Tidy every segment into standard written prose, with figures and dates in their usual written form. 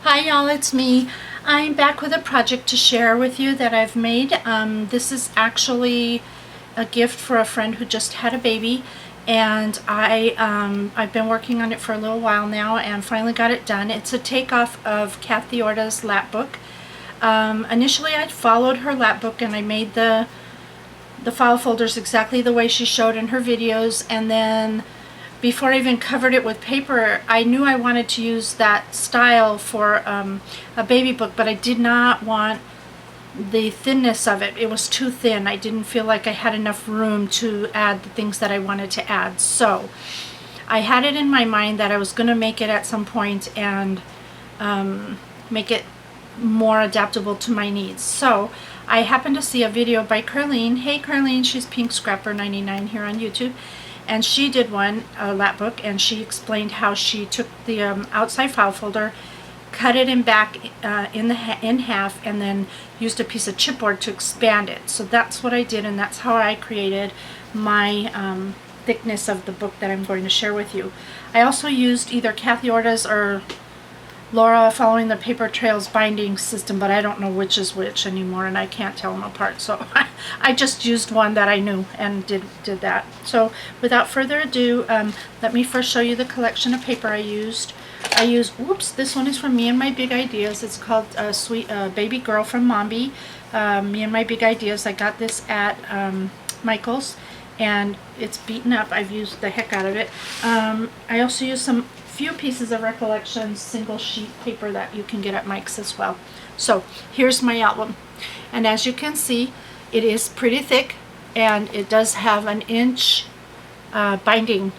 Hi y'all, it's me. I'm back with a project to share with you that I've made. This is actually a gift for a friend who just had a baby, and I've been working on it for a little while now and finally got it done. It's a takeoff of Kathy Orta's Lapbook. Initially I followed her Lapbook and I made the file folders exactly the way she showed in her videos, and then before I even covered it with paper, I knew I wanted to use that style for a baby book, but I did not want the thinness of it. It was too thin. I didn't feel like I had enough room to add the things that I wanted to add. So I had it in my mind that I was going to make it at some point and make it more adaptable to my needs. So I happened to see a video by Carlene. Hey Carlene, she's Pink Scrapper 99 here on YouTube. And she did one, a lap book, and she explained how she took the outside file folder, cut it in back in half, and then used a piece of chipboard to expand it. So that's what I did, and that's how I created my thickness of the book that I'm going to share with you. I also used either Kathy Orta's or Laura Following the Paper Trails binding system, but I don't know which is which anymore, and I can't tell them apart. So I just used one that I knew and did that. So without further ado, let me first show you the collection of paper I used. Whoops, this one is from Me and My Big Ideas. It's called Sweet Baby Girl from Mombi. Me and My Big Ideas. I got this at Michael's, and it's beaten up. I've used the heck out of it. I also used some few pieces of Recollections single sheet paper that you can get at Mike's as well. So here's my album, and as you can see, it is pretty thick, and it does have an inch binding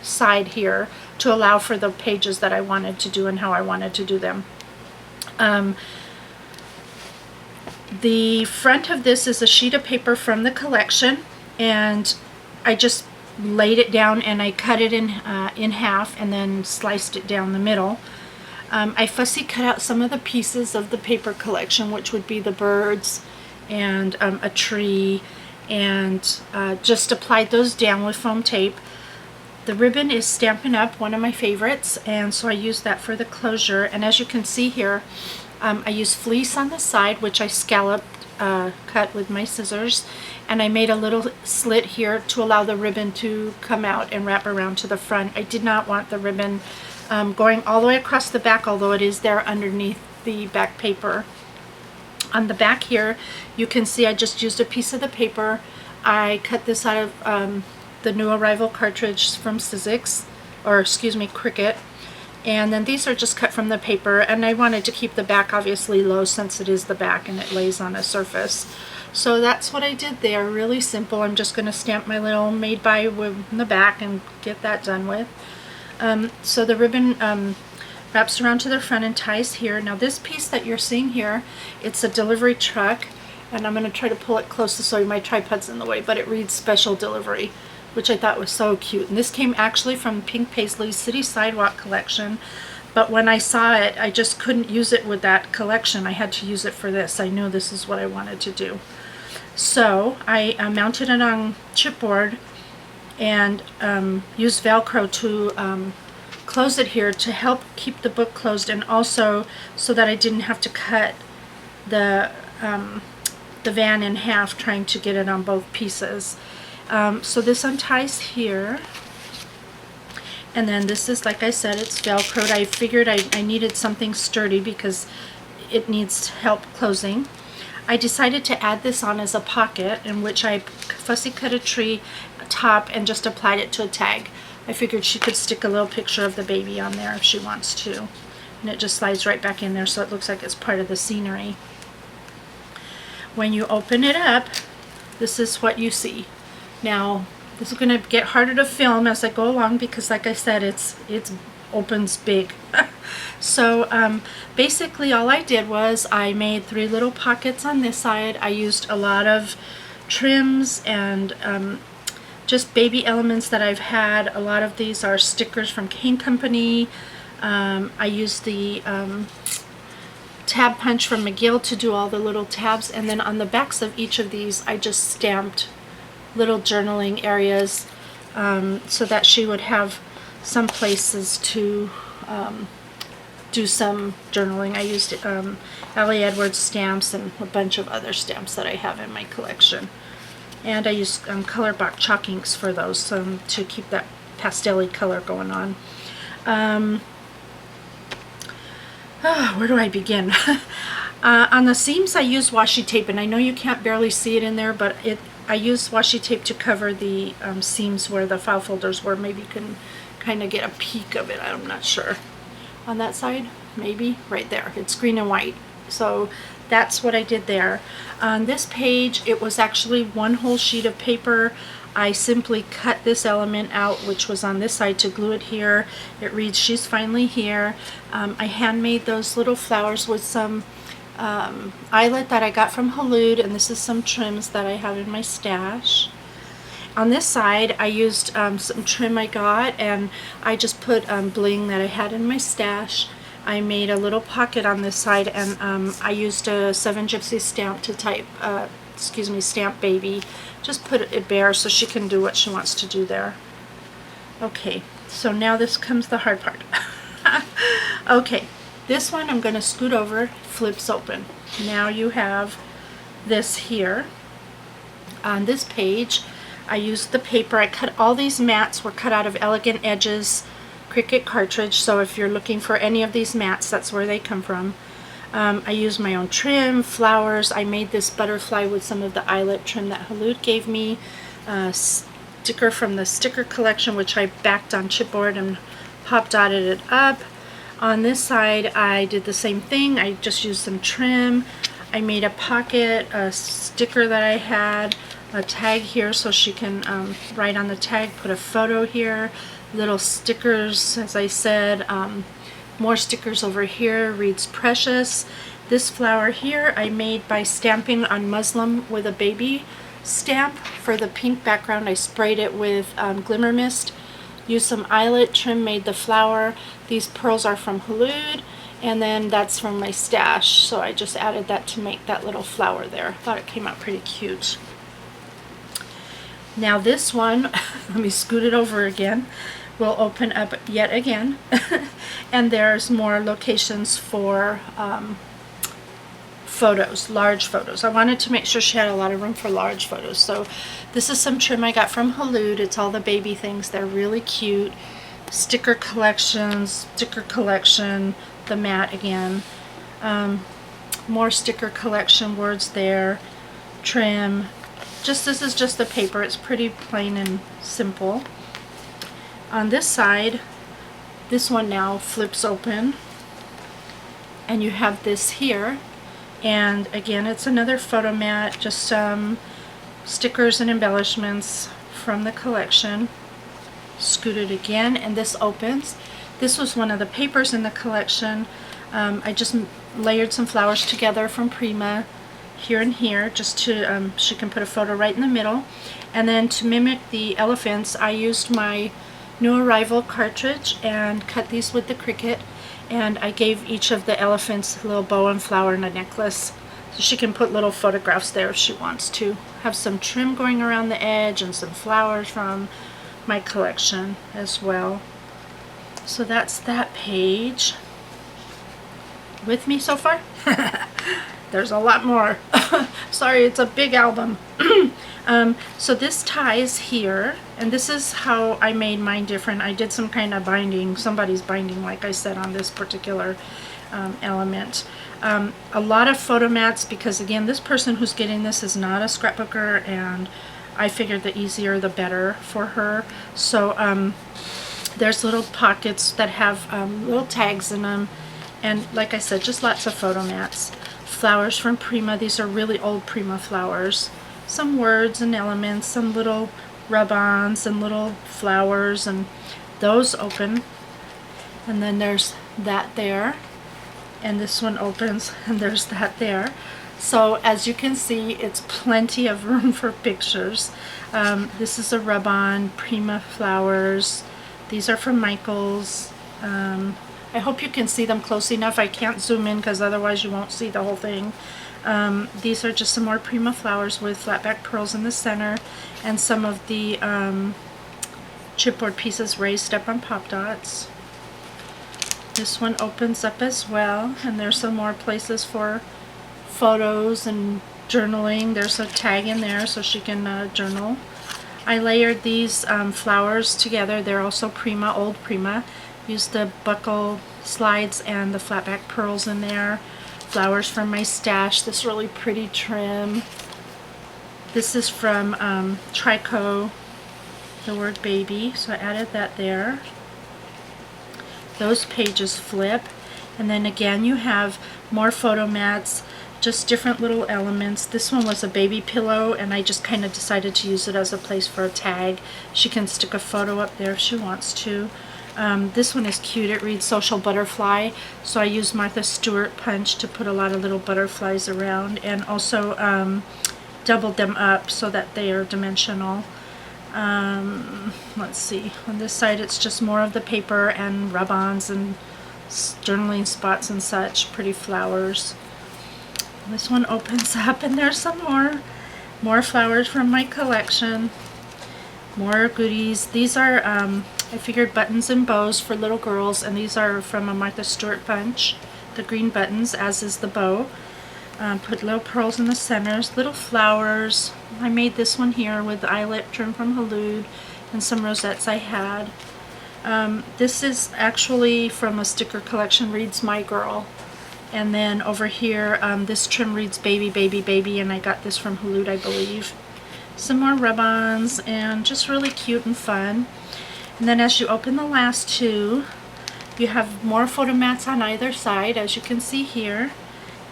side here to allow for the pages that I wanted to do and how I wanted to do them. The front of this is a sheet of paper from the collection, and I just laid it down and I cut it in half and then sliced it down the middle. I fussy cut out some of the pieces of the paper collection, which would be the birds and a tree, and just applied those down with foam tape. The ribbon is Stampin' Up!, one of my favorites, and so I used that for the closure. And as you can see here, I used fleece on the side, which I scalloped cut with my scissors, and I made a little slit here to allow the ribbon to come out and wrap around to the front. I did not want the ribbon going all the way across the back, although it is there underneath the back paper. On the back here, you can see I just used a piece of the paper. I cut this out of the new arrival cartridge from Sizzix, or excuse me, Cricut. And then these are just cut from the paper, and I wanted to keep the back obviously low since it is the back and it lays on a surface. So that's what I did there, really simple. I'm just going to stamp my little made by in the back and get that done with. So the ribbon wraps around to the front and ties here. Now this piece that you're seeing here, it's a delivery truck, and I'm going to try to pull it close so my tripod's in the way, but it reads Special Delivery, which I thought was so cute. And this came actually from Pink Paisley's City Sidewalk collection, but when I saw it, I just couldn't use it with that collection. I had to use it for this. I knew this is what I wanted to do. So I mounted it on chipboard and used Velcro to close it here to help keep the book closed, and also so that I didn't have to cut the van in half trying to get it on both pieces. So this unties here, and then this is, like I said, it's Velcroed. I figured I needed something sturdy because it needs help closing. I decided to add this on as a pocket, in which I fussy cut a tree top and just applied it to a tag. I figured she could stick a little picture of the baby on there if she wants to, and it just slides right back in there so it looks like it's part of the scenery. When you open it up, this is what you see. Now this is going to get harder to film as I go along because, like I said, it opens big. So basically all I did was I made 3 little pockets on this side. I used a lot of trims and just baby elements that I've had. A lot of these are stickers from Cane Company. I used the tab punch from McGill to do all the little tabs, and then on the backs of each of these I just stamped little journaling areas so that she would have some places to do some journaling. I used Ellie Edwards stamps and a bunch of other stamps that I have in my collection. And I use color box chalk inks for those to keep that pastel-y color going on. Where do I begin? On the seams I use washi tape, and I know you can't barely see it in there, but I use washi tape to cover the seams where the file folders were. Maybe you can kind of get a peek of it. I'm not sure. On that side, maybe right there. It's green and white. So that's what I did there. On this page, it was actually one whole sheet of paper. I simply cut this element out, which was on this side, to glue it here. It reads, "She's finally here." I handmade those little flowers with some eyelet that I got from Halud, and this is some trims that I have in my stash. On this side, I used some trim I got, and I just put bling that I had in my stash. I made a little pocket on this side, and I used a 7 Gypsy stamp to type, stamp baby. Just put it bare so she can do what she wants to do there. Okay, so now this comes the hard part. Okay, this one I'm going to scoot over, flips open. Now you have this here. On this page, I used the paper. I cut all these mats were cut out of Elegant Edges Cricut cartridge, so if you're looking for any of these mats, that's where they come from. I used my own trim, flowers. I made this butterfly with some of the eyelet trim that Halud gave me. Sticker from the sticker collection, which I backed on chipboard and pop dotted it up. On this side, I did the same thing. I just used some trim. I made a pocket, a sticker that I had, a tag here so she can write on the tag, put a photo here, little stickers, as I said, more stickers over here, reads Precious. This flower here I made by stamping on muslin with a baby stamp. For the pink background, I sprayed it with Glimmer Mist. Used some eyelet trim, made the flower. These pearls are from Halud, and then that's from my stash, so I just added that to make that little flower there. I thought it came out pretty cute. Now this one, let me scoot it over again, will open up yet again. And there's more locations for photos, large photos. I wanted to make sure she had a lot of room for large photos. So this is some trim I got from Halud. It's all the baby things. They're really cute. Sticker collections, sticker collection, the mat again. More sticker collection words there. Trim. This is just the paper. It's pretty plain and simple. On this side, this one now flips open, and you have this here, and again it's another photo mat, just some stickers and embellishments from the collection. Scoot it again, and this opens. This was one of the papers in the collection. I just layered some flowers together from Prima here and here, just to she can put a photo right in the middle. And then to mimic the elephants, I used my New Arrival cartridge and cut these with the Cricut, and I gave each of the elephants a little bow and flower and a necklace, so she can put little photographs there if she wants to. Have some trim going around the edge and some flowers from my collection as well. So that's that page. With me so far? There's a lot more. Sorry, it's a big album. So this ties here, and this is how I made mine different. I did some kind of binding, somebody's binding, like I said, on this particular element. A lot of photo mats, because again, this person who's getting this is not a scrapbooker, and I figured the easier the better for her. So there's little pockets that have little tags in them, and like I said, just lots of photo mats. Flowers from Prima. These are really old Prima flowers. Some words and elements, some little rub-ons and little flowers, and those open. And then there's that there, and this one opens, and there's that there. So as you can see, it's plenty of room for pictures. This is a rub-on, Prima flowers. These are from Michaels. I hope you can see them close enough. I can't zoom in because otherwise you won't see the whole thing. These are just some more Prima flowers with flat back pearls in the center, and some of the chipboard pieces raised up on pop dots. This one opens up as well, and there's some more places for photos and journaling. There's a tag in there so she can journal. I layered these flowers together. They're also Prima, old Prima. Used the buckle slides and the flat back pearls in there. Flowers from my stash. This really pretty trim. This is from Trico, the word baby, so I added that there. Those pages flip, and then again you have more photo mats, just different little elements. This one was a baby pillow, and I just kind of decided to use it as a place for a tag. She can stick a photo up there if she wants to. This one is cute. It reads Social Butterfly, so I used Martha Stewart punch to put a lot of little butterflies around, and also doubled them up so that they are dimensional. Let's see, on this side it's just more of the paper and rub-ons and journaling spots and such, pretty flowers. This one opens up and there's some more flowers from my collection, more goodies. These are I figured buttons and bows for little girls, and these are from a Martha Stewart bunch, the green buttons, as is the bow. Put little pearls in the centers, little flowers. I made this one here with the eyelet trim from Halud and some rosettes I had. This is actually from a sticker collection, reads My Girl. And then over here, this trim reads Baby, Baby, Baby, and I got this from Halud, I believe. Some more rub-ons, and just really cute and fun. And then as you open the last two, you have more photo mats on either side, as you can see here.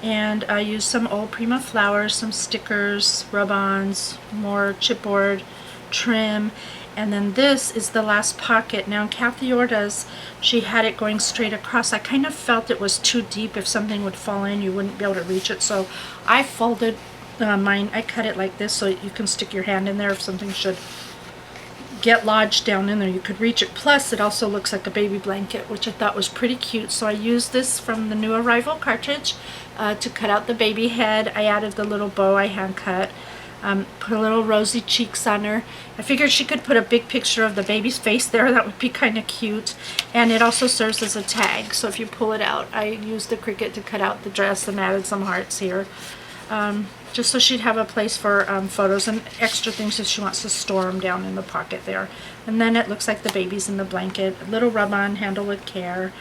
And I used some old Prima flowers, some stickers, rub-ons, more chipboard trim. And then this is the last pocket. Now in Kathy Orta's, she had it going straight across. I kind of felt it was too deep. If something would fall in, you wouldn't be able to reach it. So I folded mine. I cut it like this so you can stick your hand in there if something should get lodged down in there. You could reach it. Plus, it also looks like a baby blanket, which I thought was pretty cute. So I used this from the new arrival cartridge to cut out the baby head. I added the little bow I hand cut. Put a little rosy cheeks on her. I figured she could put a big picture of the baby's face there. That would be kind of cute. And it also serves as a tag. So if you pull it out, I used the Cricut to cut out the dress and added some hearts here. Just so she'd have a place for photos and extra things if she wants to store them down in the pocket there. And then it looks like the baby's in the blanket. A little rub-on, handle with care.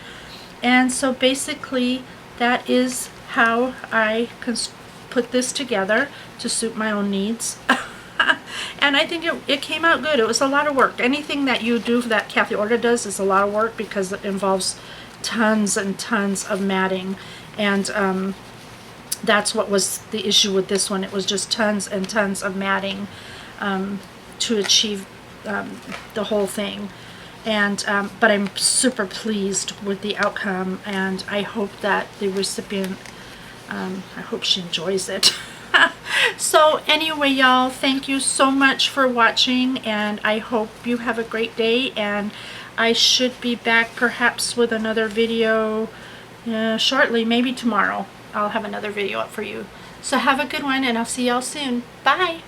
And so basically that is how I put this together to suit my own needs. And I think it came out good. It was a lot of work. Anything that you do that Kathy Orta does is a lot of work because it involves tons and tons of matting. And that's what was the issue with this one. It was just tons and tons of matting to achieve the whole thing. And but I'm super pleased with the outcome, and I hope that the recipient, I hope she enjoys it. So anyway, y'all, thank you so much for watching, and I hope you have a great day, and I should be back perhaps with another video shortly, maybe tomorrow. I'll have another video up for you. So have a good one, and I'll see y'all soon. Bye!